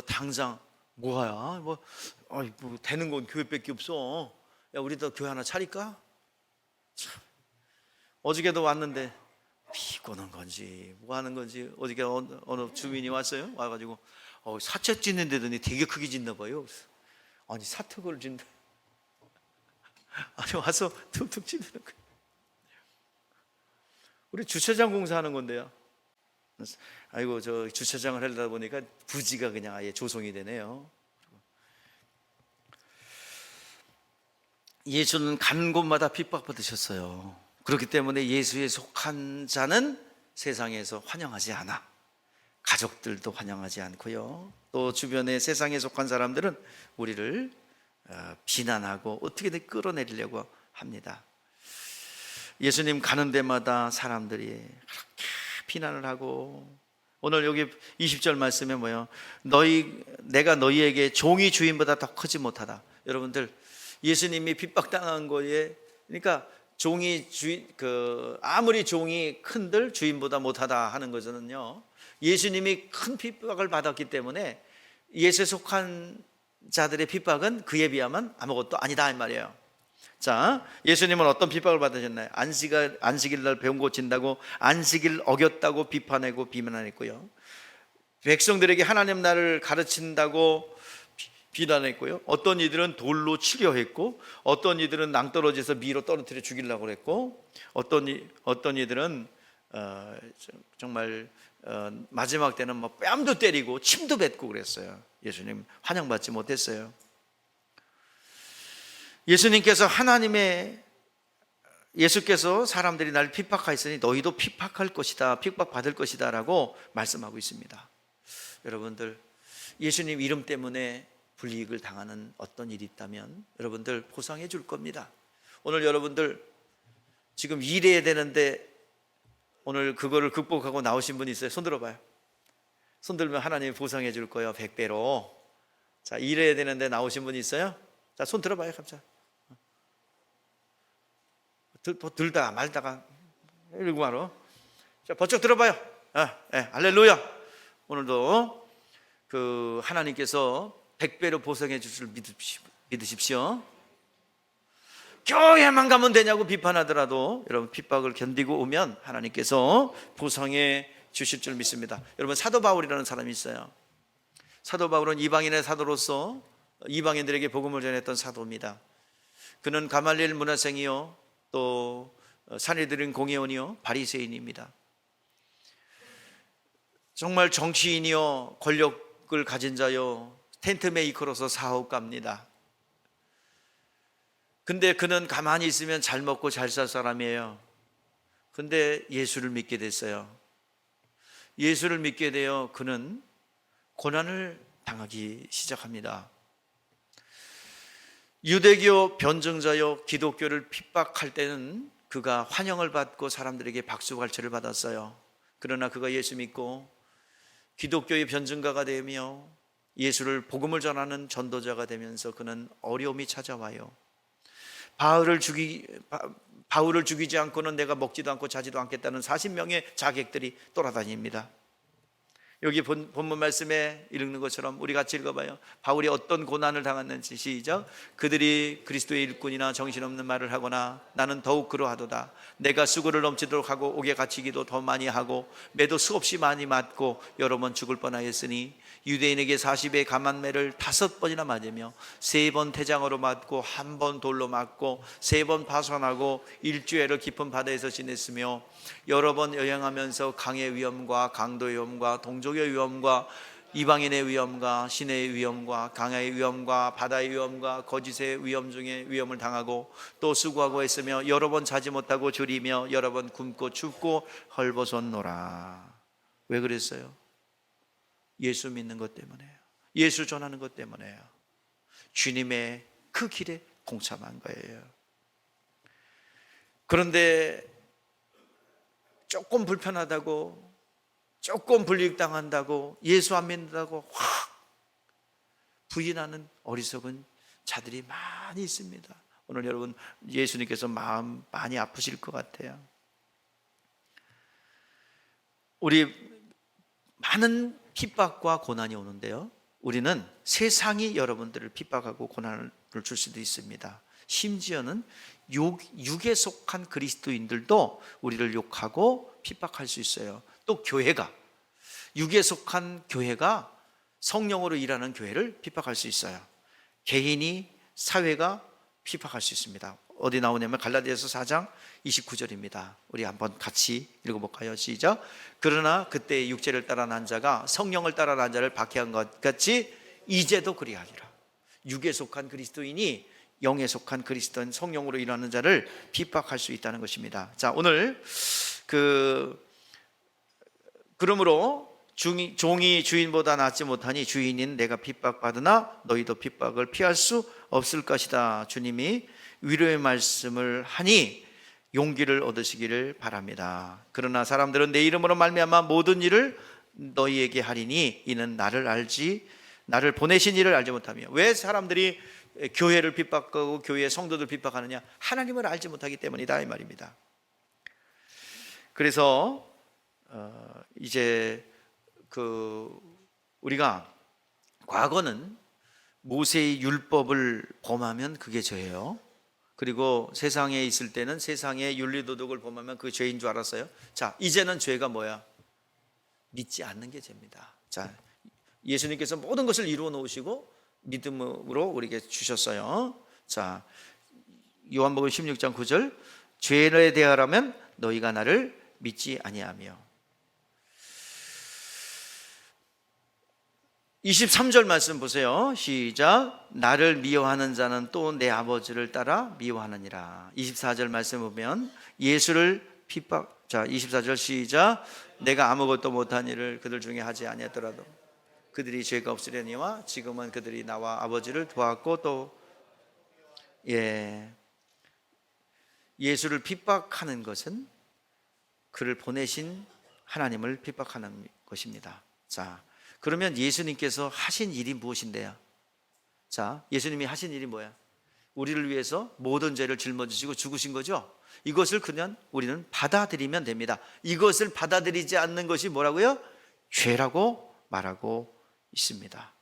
당장 뭐야? 뭐 되는 건 교회밖에 없어. 야, 우리도 교회 하나 차릴까? 참. 어저께도 왔는데 비꼬는 건지 뭐 하는 건지. 어저께 어느 주민이 왔어요. 와가지고 사채 짓는 데더니 되게 크게 짓나 봐요. 아니, 사택을 짓는다. 아니, 와서 툭툭 치는 거예요. 우리 주차장 공사하는 건데요. 아이고, 저 주차장을 하려다 보니까 부지가 그냥 아예 조성이 되네요. 예수는 가는 곳마다 핍박받으셨어요. 그렇기 때문에 예수에 속한 자는 세상에서 환영하지 않아. 가족들도 환영하지 않고요. 또 주변에 세상에 속한 사람들은 우리를 비난하고 어떻게든 끌어내리려고 합니다. 예수님 가는 데마다 사람들이 그렇게 비난을 하고, 오늘 여기 20절 말씀에 뭐예요? 내가 너희에게 종이 주인보다 더 크지 못하다. 여러분들, 예수님이 핍박당한 거에, 그러니까 종이 주인, 아무리 종이 큰들 주인보다 못하다 하는 것은요, 예수님이 큰 핍박을 받았기 때문에 예수에 속한 자들의 핍박은 그에 비하면 아무것도 아니다 이 말이에요. 자, 예수님은 어떤 핍박을 받으셨나요? 안식일 날 병 고친다고 안식일 어겼다고 비판하고 비난했고요. 백성들에게 하나님 나라를 가르친다고 비난했고요. 어떤 이들은 돌로 치려했고, 어떤 이들은 낭떠러지에서 미로 떨어뜨려 죽이려고 했고, 어떤 이들은 정말 마지막 때는 뭐 뺨도 때리고 침도 뱉고 그랬어요. 예수님 환영받지 못했어요. 예수께서 사람들이 날 핍박하였으니 너희도 핍박할 것이다, 핍박받을 것이다 라고 말씀하고 있습니다. 여러분들, 예수님 이름 때문에 불이익을 당하는 어떤 일이 있다면 여러분들 보상해 줄 겁니다. 오늘 여러분들 지금 일해야 되는데 오늘 그거를 극복하고 나오신 분이 있어요? 손 들어봐요. 손 들면 하나님이 보상해 줄 거예요. 100배로. 자, 일해야 되는데 나오신 분이 있어요? 자, 손 들어봐요. 갑자기 들다가 말다가 이러고 말어. 자, 번쩍 들어봐요. 할렐루야. 오늘도 하나님께서 100배로 보상해 주실 믿으십시오. 교회만 가면 되냐고 비판하더라도 여러분 핍박을 견디고 오면 하나님께서 보상해 주실 줄 믿습니다. 여러분, 사도 바울이라는 사람이 있어요. 사도 바울은 이방인의 사도로서 이방인들에게 복음을 전했던 사도입니다. 그는 가말리엘 문화생이요, 또 산헤드린 공회원이요, 바리새인입니다. 정말 정치인이요, 권력을 가진 자요, 텐트 메이커로서 사업가입니다. 근데 그는 가만히 있으면 잘 먹고 잘 살 사람이에요. 근데 예수를 믿게 됐어요. 예수를 믿게 되어 그는 고난을 당하기 시작합니다. 유대교 변증자요, 기독교를 핍박할 때는 그가 환영을 받고 사람들에게 박수갈채를 받았어요. 그러나 그가 예수 믿고 기독교의 변증가가 되며 예수를 복음을 전하는 전도자가 되면서 그는 어려움이 찾아와요. 바울을 죽이지 않고는 내가 먹지도 않고 자지도 않겠다는 40명의 자객들이 돌아다닙니다. 여기 본문 말씀에 읽는 것처럼 우리 같이 읽어봐요. 바울이 어떤 고난을 당했는지 시작. 그들이 그리스도의 일꾼이나 정신없는 말을 하거나 나는 더욱 그러하도다. 내가 수고를 넘치도록 하고 옥에 갇히기도 더 많이 하고 매도 수없이 많이 맞고 여러 번 죽을 뻔하였으니 유대인에게 40의 감한매를 5번이나 맞으며 3번 태장으로 맞고 1번 돌로 맞고 3번 파손하고 일주일을 깊은 바다에서 지냈으며 여러 번 여행하면서 강의 위험과 강도의 위험과 동족의 위험과 이방인의 위험과 시내의 위험과 강의 위험과 바다의 위험과 거짓의 위험 중에 위험을 당하고 또 수고하고 했으며 여러 번 자지 못하고 졸이며 여러 번 굶고 춥고 헐벗었노라. 왜 그랬어요? 예수 믿는 것 때문에요. 예수 전하는 것 때문에요. 주님의 그 길에 동참한 거예요. 그런데 조금 불편하다고, 조금 불이익당한다고, 예수 안 믿는다고 확 부인하는 어리석은 자들이 많이 있습니다. 오늘 여러분 예수님께서 마음 많이 아프실 것 같아요. 우리 많은 핍박과 고난이 오는데요, 우리는 세상이 여러분들을 핍박하고 고난을 줄 수도 있습니다. 심지어는 육에 속한 그리스도인들도 우리를 욕하고 핍박할 수 있어요. 또 교회가, 육에 속한 교회가 성령으로 일하는 교회를 핍박할 수 있어요. 개인이, 사회가 핍박할 수 있습니다. 어디 나오냐면 갈라디아서 4장 29절입니다. 우리 한번 같이 읽어볼까요? 시작. 그러나 그때 육체를 따라 난 자가 성령을 따라 난 자를 박해한 것 같이 이제도 그리하리라. 육에 속한 그리스도인이 영에 속한 그리스도인, 성령으로 일하는 자를 핍박할 수 있다는 것입니다. 자, 오늘 그러므로 종이 주인보다 낫지 못하니 주인인 내가 핍박받으나 너희도 핍박을 피할 수 없을 것이다. 주님이 위로의 말씀을 하니 용기를 얻으시기를 바랍니다. 그러나 사람들은 내 이름으로 말미암아 모든 일을 너희에게 하리니 이는 나를 보내신 이를 알지 못하며. 왜 사람들이 교회를 핍박하고 교회의 성도들 핍박하느냐? 하나님을 알지 못하기 때문이다, 이 말입니다. 그래서 이제 우리가 과거는 모세의 율법을 범하면 그게 죄예요. 그리고 세상에 있을 때는 세상의 윤리도덕을 범하면 그게 죄인 줄 알았어요. 자, 이제는 죄가 뭐야? 믿지 않는 게 죄입니다. 자, 예수님께서 모든 것을 이루어 놓으시고 믿음으로 우리에게 주셨어요. 자, 요한복음 16장 9절. 죄에 대하라면 너희가 나를 믿지 아니하며. 23절 말씀 보세요. 시작. 나를 미워하는 자는 또 내 아버지를 따라 미워하느니라. 24절 말씀 보면 예수를 자, 24절 시작. 내가 아무것도 못한 일을 그들 중에 하지 아니했더라도 그들이 죄가 없으려니와 지금은 그들이 나와 아버지를 도왔고 또 예수를 핍박하는 것은 그를 보내신 하나님을 핍박하는 것입니다. 자, 그러면 예수님께서 하신 일이 무엇인데요? 자, 예수님이 하신 일이 뭐야? 우리를 위해서 모든 죄를 짊어지시고 죽으신 거죠? 이것을 그냥 우리는 받아들이면 됩니다. 이것을 받아들이지 않는 것이 뭐라고요? 죄라고 말하고 있습니다.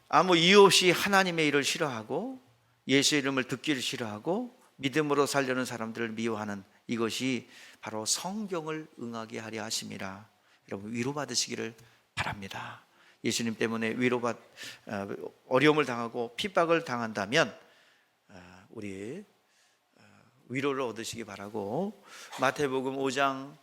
아무 이유 없이 하나님의 일을 싫어하고 예수의 이름을 듣기를 싫어하고 믿음으로 살려는 사람들을 미워하는 이것이 바로 성경을 응하게 하려 하심이라. 여러분 위로받으시기를 바랍니다. 예수님 때문에 어려움을 당하고 핍박을 당한다면 우리 위로를 얻으시기 바라고, 마태복음 5장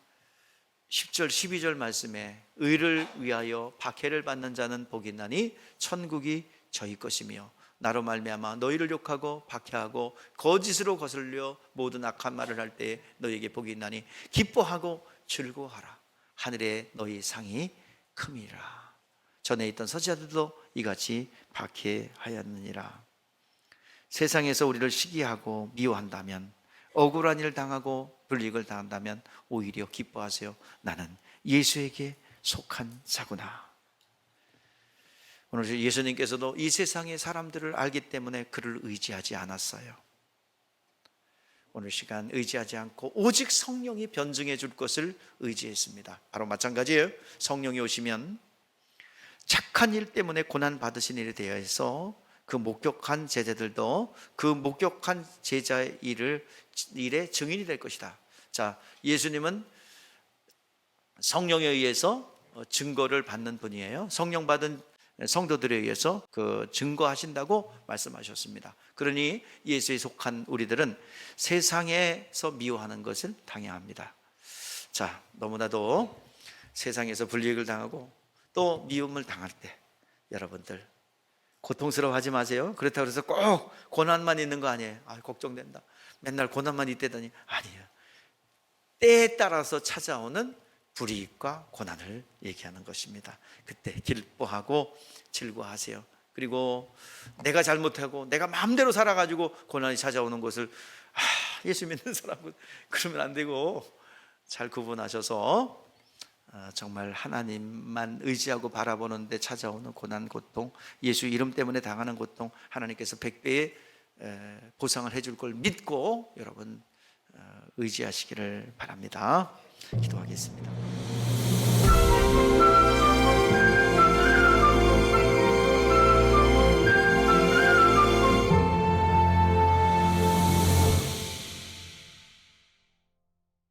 10절 12절 말씀에 의를 위하여 박해를 받는 자는 복이 있나니 천국이 저희 것이며 나로 말미암아 너희를 욕하고 박해하고 거짓으로 거슬려 모든 악한 말을 할 때에 너희에게 복이 있나니 기뻐하고 즐거워하라. 하늘에 너희 상이 큼이라. 전에 있던 서지자들도 이같이 박해하였느니라. 세상에서 우리를 시기하고 미워한다면, 억울한 일을 당하고 불이익을 당한다면 오히려 기뻐하세요. 나는 예수에게 속한 자구나. 오늘 예수님께서도 이 세상의 사람들을 알기 때문에 그를 의지하지 않았어요. 오늘 시간 의지하지 않고 오직 성령이 변증해 줄 것을 의지했습니다. 바로 마찬가지예요. 성령이 오시면 착한 일 때문에 고난 받으신 일에 대해서 그 목격한 제자들도 그 목격한 제자의 일의 증인이 될 것이다. 자, 예수님은 성령에 의해서 증거를 받는 분이에요. 성령 받은 성도들에 의해서 그 증거하신다고 말씀하셨습니다. 그러니 예수에 속한 우리들은 세상에서 미워하는 것을 당해야 합니다. 자, 너무나도 세상에서 불이익을 당하고 또 미움을 당할 때 여러분들 고통스러워하지 마세요. 그렇다고 해서 꼭 고난만 있는 거 아니에요. 아, 걱정된다. 맨날 고난만 있대더니 아니에요. 때에 따라서 찾아오는 불이익과 고난을 얘기하는 것입니다. 그때 기뻐하고 즐거워하세요. 그리고 내가 잘못하고 내가 마음대로 살아가지고 고난이 찾아오는 것을 예수 믿는 사람은 그러면 안 되고 잘 구분하셔서 정말 하나님만 의지하고 바라보는데 찾아오는 고난, 고통, 예수 이름 때문에 당하는 고통 하나님께서 100배의 보상을 해줄 걸 믿고 여러분 의지하시기를 바랍니다. 기도하겠습니다.